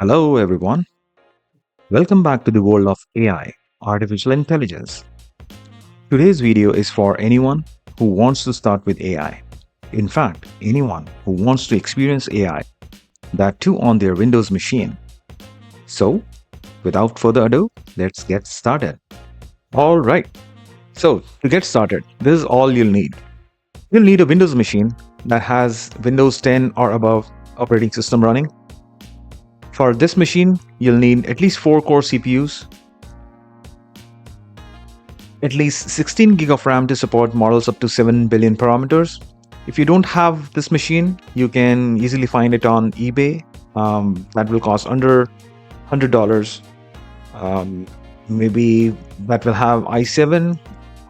Hello, everyone. Welcome back to the world of AI, artificial intelligence. Today's video is for anyone who wants to start with AI. In fact, anyone who wants to experience AI, that too on their Windows machine. So, without further ado, let's get started. All right. So, to get started, this is all you'll need. You'll need a Windows machine that has Windows 10 or above operating system running. For this machine, you'll need at least 4 core CPUs, at least 16 gig of RAM to support models up to 7 billion parameters. If you don't have this machine, you can easily find it on eBay. That will cost under $100. Maybe that will have i7,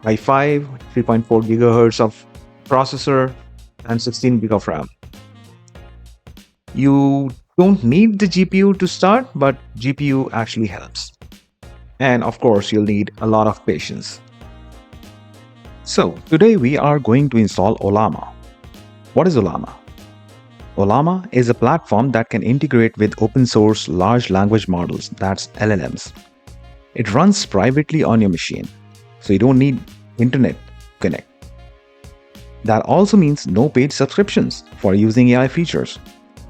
i5, 3.4 gigahertz of processor, and 16 gig of RAM. You don't need the GPU to start, but GPU actually helps. And of course, you'll need a lot of patience. So, today we are going to install Ollama. What is Ollama? Ollama is a platform that can integrate with open source large language models, that's LLMs. It runs privately on your machine, so you don't need internet to connect. That also means no paid subscriptions for using AI features.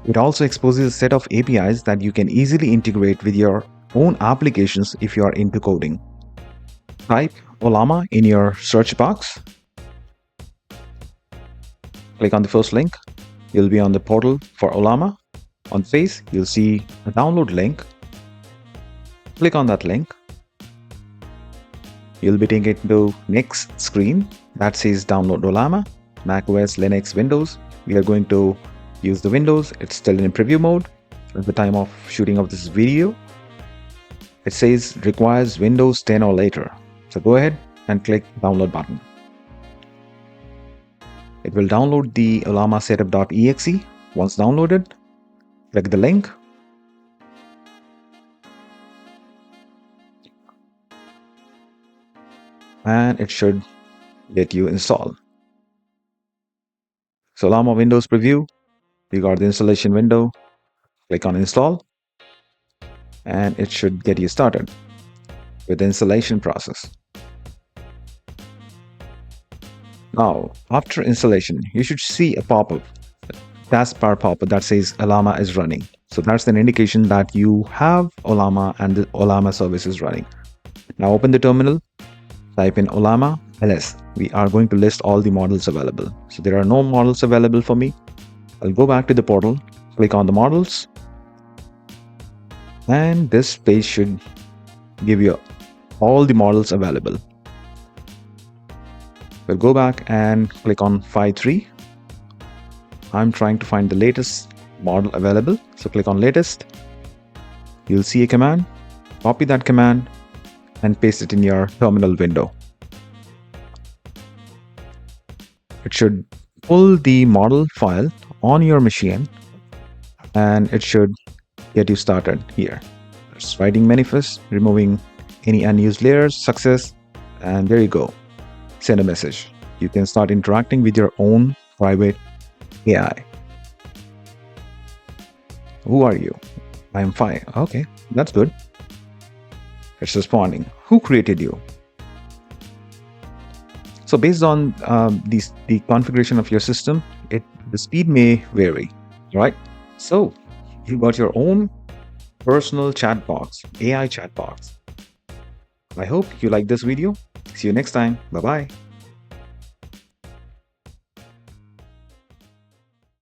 It also exposes a set of APIs that you can easily integrate with your own applications if you are into coding. Type Ollama in your search box. Click on the first link. You'll be on the portal for Ollama. On the face, you'll see a download link. Click on that link. You'll be taken to next screen that says download Ollama, macOS, Linux, Windows. We are going to use the Windows. It's still in preview mode at the time of shooting of this video. It says requires Windows 10 or later. So go ahead and click download button. It will download the Ollama setup.exe. Once downloaded, click the link. And it should let you install. So Ollama Windows preview, you got the installation window. Click on install and it should get you started with the installation process. Now, after installation, you should see a pop-up, taskbar pop-up that says Ollama is running. So that's an indication that you have Ollama and the Ollama service is running. Now open the terminal, type in Ollama ls. We are going to list all the models available. So there are no models available for me. I'll go back to the portal, click on the models, and this page should give you all the models available. We'll go back and click on File 3. I'm trying to find the latest model available. So click on latest. You'll see a command. Copy that command and paste it in your terminal window. It should pull the model file on your machine and it should get you started here. It's writing manifest, removing any unused layers, success, and there you go. Send a message. You can start interacting with your own private AI. Who are you? I am fine. Okay, that's good. It's responding. Who created you? So based on the configuration of your system, the speed may vary, right? So you got your own personal chat box, AI chat box. I hope you like this video. See you next time. Bye-bye.